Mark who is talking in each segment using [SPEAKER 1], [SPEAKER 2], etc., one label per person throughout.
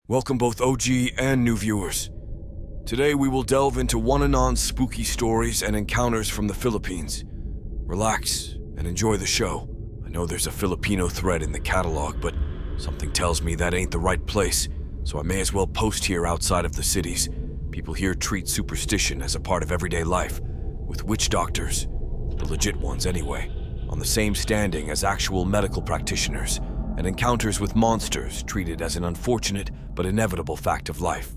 [SPEAKER 1] Welcome both OG and new viewers. Today we will delve into one anon's spooky stories and encounters from the Philippines. Relax and enjoy the show. I know there's a Filipino thread in the catalog, but something tells me that ain't the right place, so I may as well post here outside of the cities. People here treat superstition as a part of everyday life, with witch doctors, the legit ones anyway, on the same standing as actual medical practitioners, and encounters with monsters treated as an unfortunate but inevitable fact of life.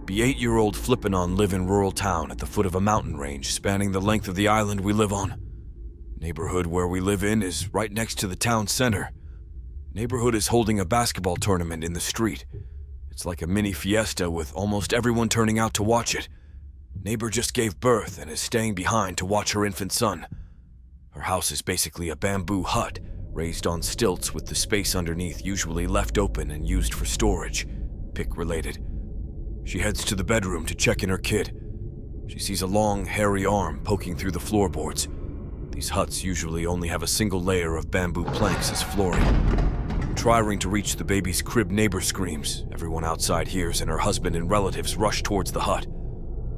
[SPEAKER 1] The 8-year-old Flippanon live in rural town at the foot of a mountain range spanning the length of the island we live on. Neighborhood where we live in is right next to the town center. Neighborhood is holding a basketball tournament in the street. It's like a mini fiesta with almost everyone turning out to watch it. Neighbor just gave birth and is staying behind to watch her infant son. Her house is basically a bamboo hut, raised on stilts with the space underneath usually left open and used for storage, pick-related. She heads to the bedroom to check in her kid. She sees a long, hairy arm poking through the floorboards. These huts usually only have a single layer of bamboo planks as flooring. Trying to reach the baby's crib, neighbor screams. Everyone outside hears and her husband and relatives rush towards the hut.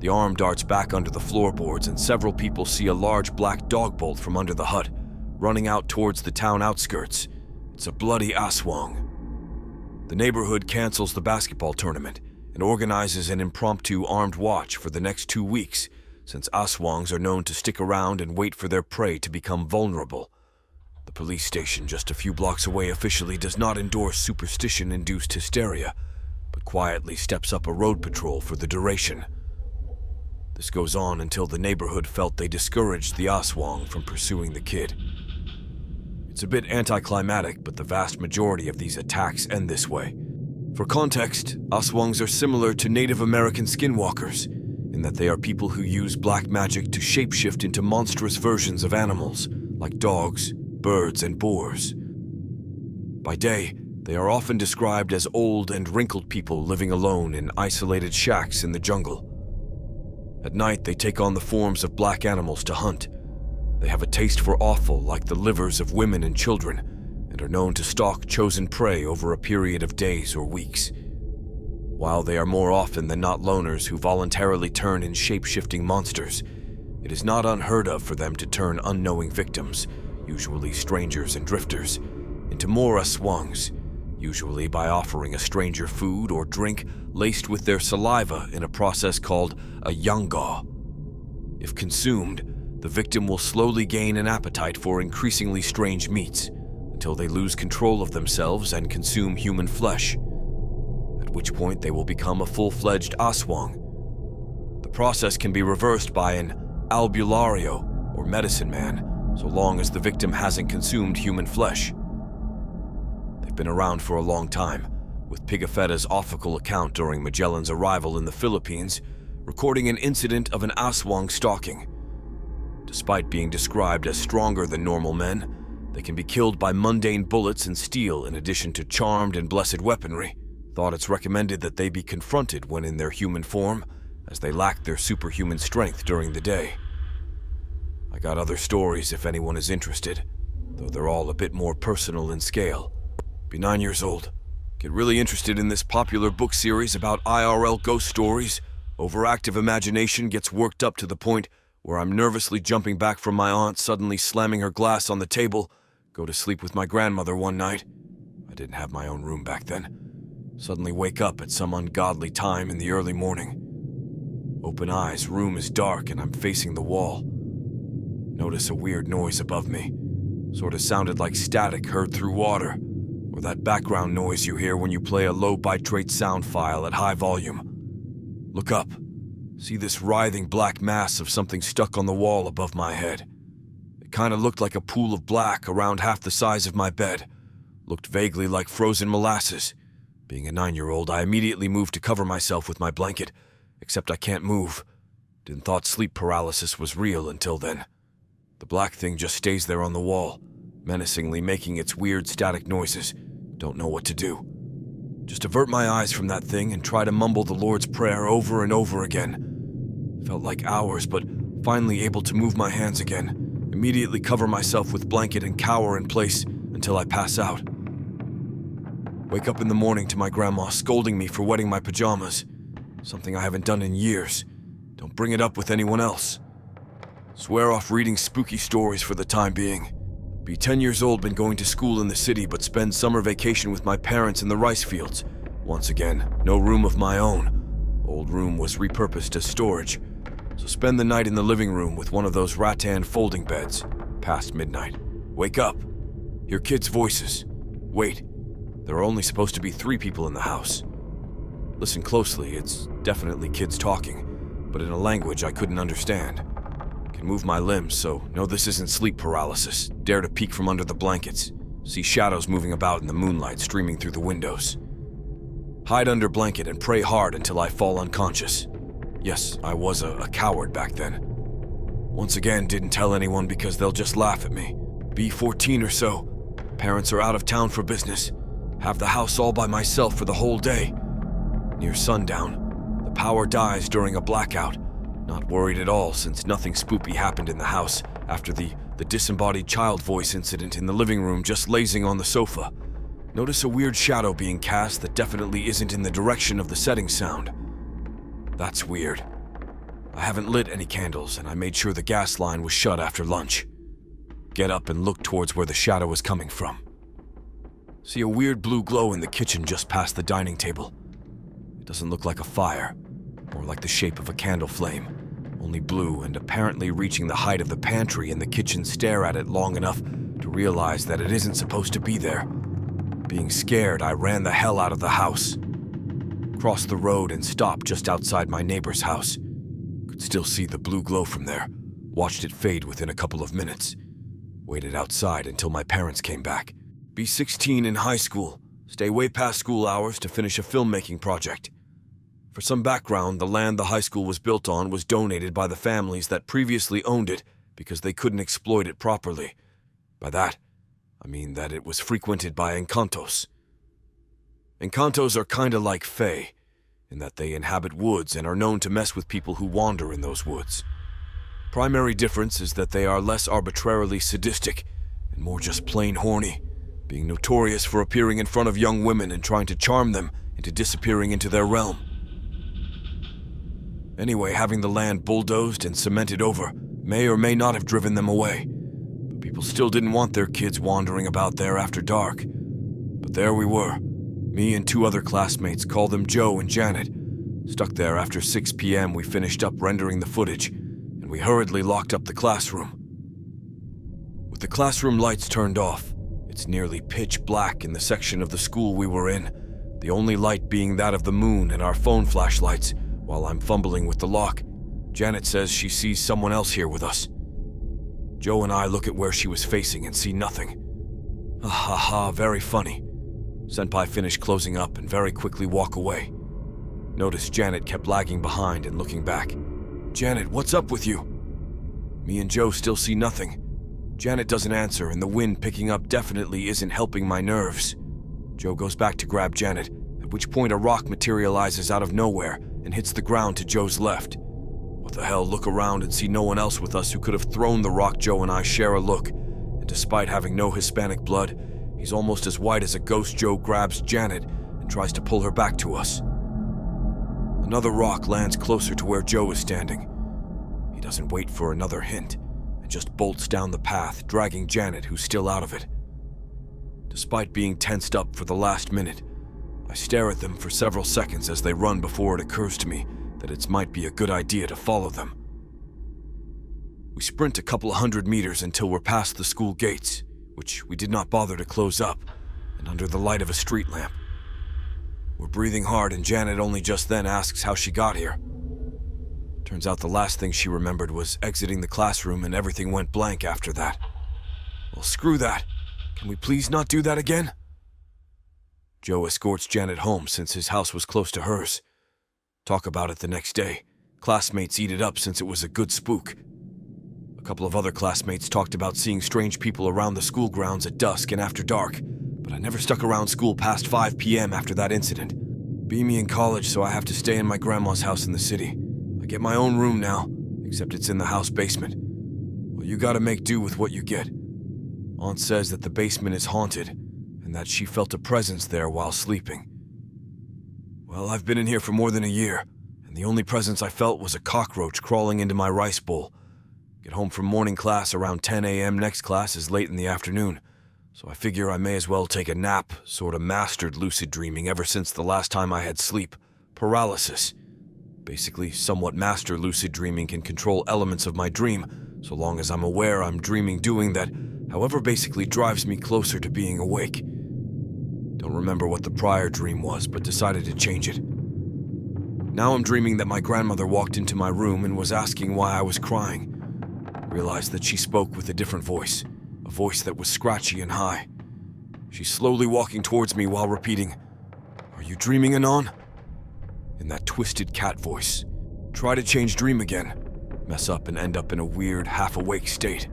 [SPEAKER 1] The arm darts back under the floorboards and several people see a large black dog bolt from under the hut, running out towards the town outskirts. It's a bloody aswang. The neighborhood cancels the basketball tournament and organizes an impromptu armed watch for the next 2 weeks, since aswangs are known to stick around and wait for their prey to become vulnerable. The police station just a few blocks away officially does not endorse superstition-induced hysteria, but quietly steps up a road patrol for the duration. This goes on until the neighborhood felt they discouraged the aswang from pursuing the kid. It's a bit anticlimactic, but the vast majority of these attacks end this way. For context, aswangs are similar to Native American skinwalkers, in that they are people who use black magic to shapeshift into monstrous versions of animals, like dogs, birds, and boars. By day, they are often described as old and wrinkled people living alone in isolated shacks in the jungle. At night, they take on the forms of black animals to hunt. They have a taste for offal like the livers of women and children, and are known to stalk chosen prey over a period of days or weeks. While they are more often than not loners who voluntarily turn in shape-shifting monsters, it is not unheard of for them to turn unknowing victims, usually strangers and drifters, into more aswangs, usually by offering a stranger food or drink laced with their saliva in a process called a yanggaw. If consumed, the victim will slowly gain an appetite for increasingly strange meats until they lose control of themselves and consume human flesh, at which point they will become a full-fledged aswang. The process can be reversed by an albulario, or medicine man, so long as the victim hasn't consumed human flesh. They've been around for a long time, with Pigafetta's official account during Magellan's arrival in the Philippines recording an incident of an aswang stalking. Despite being described as stronger than normal men, they can be killed by mundane bullets and steel in addition to charmed and blessed weaponry. Thought it's recommended that they be confronted when in their human form, as they lack their superhuman strength during the day. I got other stories if anyone is interested, though they're all a bit more personal in scale. Be 9 years old. Get really interested in this popular book series about IRL ghost stories. Overactive imagination gets worked up to the point where I'm nervously jumping back from my aunt suddenly slamming her glass on the table. Go to sleep with my grandmother one night. I didn't have my own room back then. Suddenly wake up at some ungodly time in the early morning. Open eyes, room is dark and I'm facing the wall. Notice a weird noise above me. Sorta sounded like static heard through water, or that background noise you hear when you play a low bitrate sound file at high volume. Look up. See this writhing black mass of something stuck on the wall above my head. It kinda looked like a pool of black around half the size of my bed. Looked vaguely like frozen molasses. Being a 9-year-old, I immediately moved to cover myself with my blanket, except I can't move. Didn't thought sleep paralysis was real until then. The black thing just stays there on the wall, menacingly making its weird static noises. Don't know what to do. Just avert my eyes from that thing and try to mumble the Lord's Prayer over and over again. Felt like hours, but finally able to move my hands again. Immediately cover myself with blanket and cower in place until I pass out. Wake up in the morning to my grandma scolding me for wetting my pajamas. Something I haven't done in years. Don't bring it up with anyone else. Swear off reading spooky stories for the time being. Be 10 years old, been going to school in the city, but spend summer vacation with my parents in the rice fields. Once again, no room of my own. Old room was repurposed as storage. So spend the night in the living room with one of those rattan folding beds. Past midnight. Wake up. Hear kids' voices. Wait. There are only supposed to be 3 people in the house. Listen closely, it's definitely kids talking, but in a language I couldn't understand. Can move my limbs, so know this isn't sleep paralysis. Dare to peek from under the blankets. See shadows moving about in the moonlight streaming through the windows. Hide under blanket and pray hard until I fall unconscious. Yes, I was a coward back then. Once again, didn't tell anyone because they'll just laugh at me. Be 14 or so. Parents are out of town for business. Have the house all by myself for the whole day. Near sundown, the power dies during a blackout. Not worried at all since nothing spoopy happened in the house after the disembodied child voice incident in the living room just lazing on the sofa. Notice a weird shadow being cast that definitely isn't in the direction of the setting sound. That's weird. I haven't lit any candles and I made sure the gas line was shut after lunch. Get up and look towards where the shadow is coming from. See a weird blue glow in the kitchen just past the dining table. It doesn't look like a fire, more like the shape of a candle flame, only blue and apparently reaching the height of the pantry, and the kitchen stare at it long enough to realize that it isn't supposed to be there. Being scared, I ran the hell out of the house. Crossed the road and stopped just outside my neighbor's house. Could still see the blue glow from there. Watched it fade within a couple of minutes. Waited outside until my parents came back. Be 16 in high school. Stay way past school hours to finish a filmmaking project. For some background, the land the high school was built on was donated by the families that previously owned it because they couldn't exploit it properly. By that, I mean that it was frequented by encantos. Encantos are kinda like fae, in that they inhabit woods and are known to mess with people who wander in those woods. Primary difference is that they are less arbitrarily sadistic and more just plain horny, being notorious for appearing in front of young women and trying to charm them into disappearing into their realm. Anyway, having the land bulldozed and cemented over may or may not have driven them away, but people still didn't want their kids wandering about there after dark. But there we were, me and 2 other classmates, call them Joe and Janet. Stuck there after 6 p.m. We finished up rendering the footage, and we hurriedly locked up the classroom. With the classroom lights turned off, it's nearly pitch black in the section of the school we were in, the only light being that of the moon and our phone flashlights. While I'm fumbling with the lock, Janet says she sees someone else here with us. Joe and I look at where she was facing and see nothing. Ha ha ha, very funny. Senpai finished closing up and very quickly walk away. Noticed Janet kept lagging behind and looking back. Janet, what's up with you? Me and Joe still see nothing. Janet doesn't answer, and the wind picking up definitely isn't helping my nerves. Joe goes back to grab Janet, at which point a rock materializes out of nowhere and hits the ground to Joe's left. What the hell, look around and see no one else with us who could have thrown the rock. Joe and I share a look, and despite having no Hispanic blood, he's almost as white as a ghost. Joe grabs Janet and tries to pull her back to us. Another rock lands closer to where Joe is standing. He doesn't wait for another hint, and just bolts down the path, dragging Janet, who's still out of it. Despite being tensed up for the last minute, I stare at them for several seconds as they run before it occurs to me that it might be a good idea to follow them. We sprint a couple of 100 meters until we're past the school gates, which we did not bother to close up, and under the light of a street lamp. We're breathing hard, and Janet only just then asks how she got here. Turns out the last thing she remembered was exiting the classroom, and everything went blank after that. Well, screw that. Can we please not do that again? Joe escorts Janet home since his house was close to hers. Talk about it the next day. Classmates eat it up since it was a good spook. A couple of other classmates talked about seeing strange people around the school grounds at dusk and after dark, but I never stuck around school past 5 p.m. after that incident. Be me in college, so I have to stay in my grandma's house in the city. I get my own room now, except it's in the house basement. Well, you gotta make do with what you get. Aunt says that the basement is haunted, and and that she felt a presence there while sleeping. Well, I've been in here for more than a year, and the only presence I felt was a cockroach crawling into my rice bowl. Get home from morning class around 10 a.m. Next class is late in the afternoon, so I figure I may as well take a nap. Sorta mastered lucid dreaming ever since the last time I had sleep paralysis. Basically, somewhat master lucid dreaming can control elements of my dream, so long as I'm aware I'm dreaming doing that, however basically drives me closer to being awake. Don't remember what the prior dream was, but decided to change it. Now I'm dreaming that my grandmother walked into my room and was asking why I was crying. Realized that she spoke with a different voice, a voice that was scratchy and high. She's slowly walking towards me while repeating, "Are you dreaming, Anon?" In that twisted cat voice. Try to change dream again, mess up and end up in a weird, half-awake state.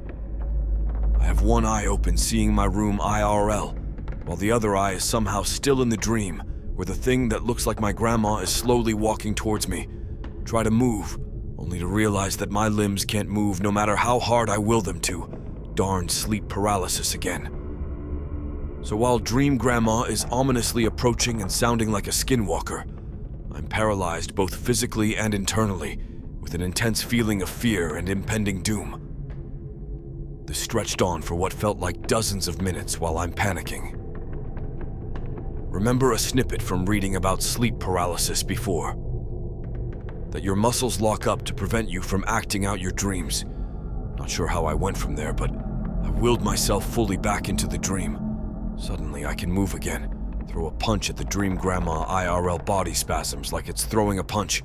[SPEAKER 1] I have one eye open seeing my room IRL, while the other eye is somehow still in the dream, where the thing that looks like my grandma is slowly walking towards me. Try to move, only to realize that my limbs can't move no matter how hard I will them to. Darn sleep paralysis again. So while Dream Grandma is ominously approaching and sounding like a skinwalker, I'm paralyzed both physically and internally, with an intense feeling of fear and impending doom. This stretched on for what felt like dozens of minutes while I'm panicking. Remember a snippet from reading about sleep paralysis before? That your muscles lock up to prevent you from acting out your dreams. Not sure how I went from there, but I willed myself fully back into the dream. Suddenly I can move again. Throw a punch at the Dream Grandma IRL body spasms like it's throwing a punch,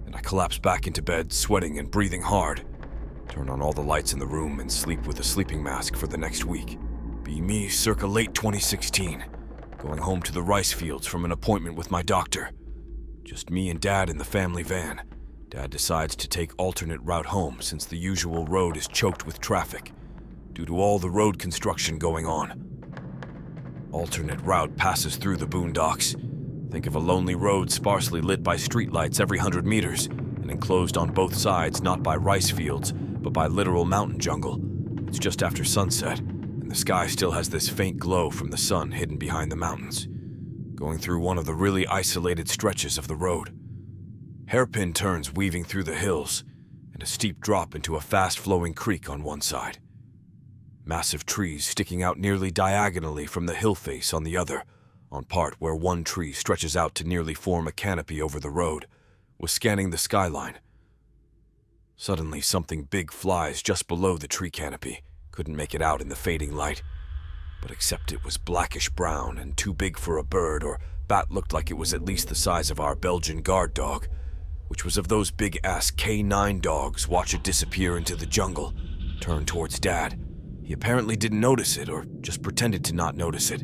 [SPEAKER 1] and I collapse back into bed, sweating and breathing hard. Turn on all the lights in the room and sleep with a sleeping mask for the next week. Be me circa late 2016, going home to the rice fields from an appointment with my doctor. Just me and Dad in the family van. Dad decides to take alternate route home since the usual road is choked with traffic, due to all the road construction going on. Alternate route passes through the boondocks. Think of a lonely road sparsely lit by streetlights every 100 meters, and enclosed on both sides not by rice fields, but by literal mountain jungle. It's just after sunset, and the sky still has this faint glow from the sun hidden behind the mountains. Going through one of the really isolated stretches of the road. Hairpin turns weaving through the hills, and a steep drop into a fast-flowing creek on one side. Massive trees sticking out nearly diagonally from the hill face on the other, on part where one tree stretches out to nearly form a canopy over the road, was scanning the skyline. Suddenly, something big flies just below the tree canopy. Couldn't make it out in the fading light. But except it was blackish brown and too big for a bird or bat, looked like it was at least the size of our Belgian guard dog, which was of those big-ass K9 dogs watch it disappear into the jungle, turn towards Dad. He apparently didn't notice it, or just pretended to not notice it.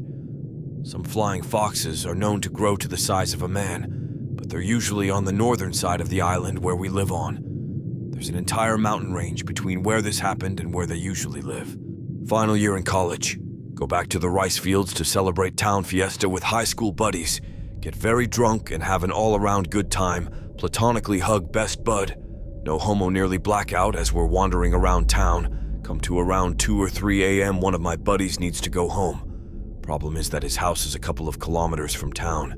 [SPEAKER 1] Some flying foxes are known to grow to the size of a man, but they're usually on the northern side of the island where we live on. There's an entire mountain range between where this happened and where they usually live. Final year in college. Go back to the rice fields to celebrate town fiesta with high school buddies. Get very drunk and have an all-around good time. Platonically hug best bud. No homo nearly blackout as we're wandering around town. Come to around 2 or 3 a.m. one of my buddies needs to go home. Problem is that his house is a couple of kilometers from town,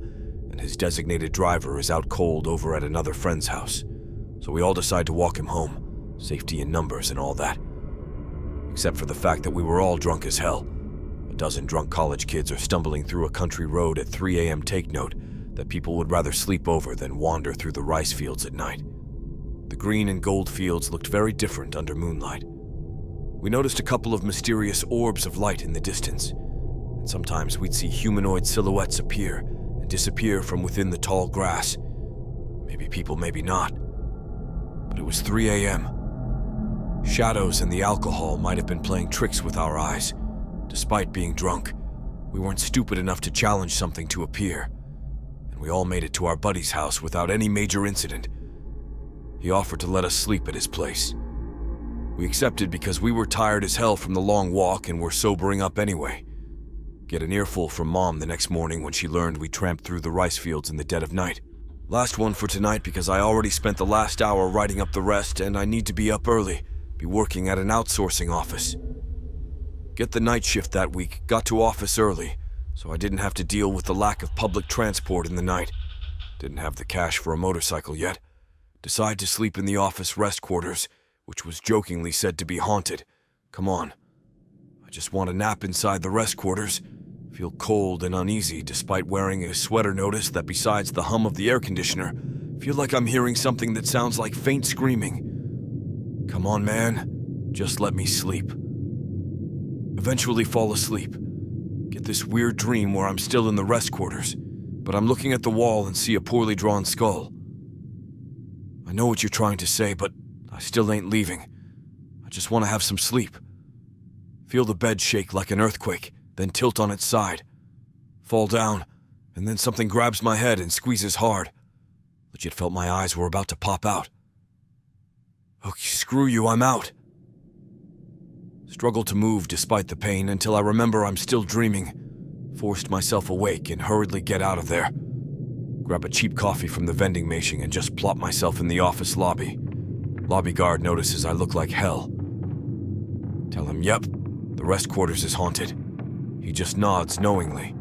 [SPEAKER 1] and his designated driver is out cold over at another friend's house. So we all decide to walk him home. Safety in numbers and all that. Except for the fact that we were all drunk as hell. A dozen drunk college kids are stumbling through a country road at 3 a.m. Take note that people would rather sleep over than wander through the rice fields at night. The green and gold fields looked very different under moonlight. We noticed a couple of mysterious orbs of light in the distance, and sometimes we'd see humanoid silhouettes appear and disappear from within the tall grass. Maybe people, maybe not. But it was 3 a.m. Shadows and the alcohol might have been playing tricks with our eyes. Despite being drunk, we weren't stupid enough to challenge something to appear, and we all made it to our buddy's house without any major incident. He offered to let us sleep at his place. We accepted because we were tired as hell from the long walk and were sobering up anyway. Get an earful from Mom the next morning when she learned we tramped through the rice fields in the dead of night. Last one for tonight because I already spent the last hour writing up the rest and I need to be up early, be working at an outsourcing office. Get the night shift that week, got to office early. so I didn't have to deal with the lack of public transport in the night. Didn't have the cash for a motorcycle yet. Decide to sleep in the office rest quarters, which was jokingly said to be haunted. Come on. I just want a nap inside the rest quarters. Feel cold and uneasy despite wearing a sweater. Notice that besides the hum of the air conditioner, feel like I'm hearing something that sounds like faint screaming. Come on, man. Just let me sleep. Eventually fall asleep. Get this weird dream where I'm still in the rest quarters, but I'm looking at the wall and see a poorly drawn skull. I know what you're trying to say, but I still ain't leaving. I just want to have some sleep. Feel the bed shake like an earthquake, then tilt on its side. Fall down, and then something grabs my head and squeezes hard. Legit felt my eyes were about to pop out. Oh, screw you, I'm out. Struggled to move despite the pain until I remember I'm still dreaming. Forced myself awake and hurriedly get out of there. Grab a cheap coffee from the vending machine and just plop myself in the office lobby. Lobby guard notices I look like hell. Tell him, yep, the rest quarters is haunted. He just nods knowingly.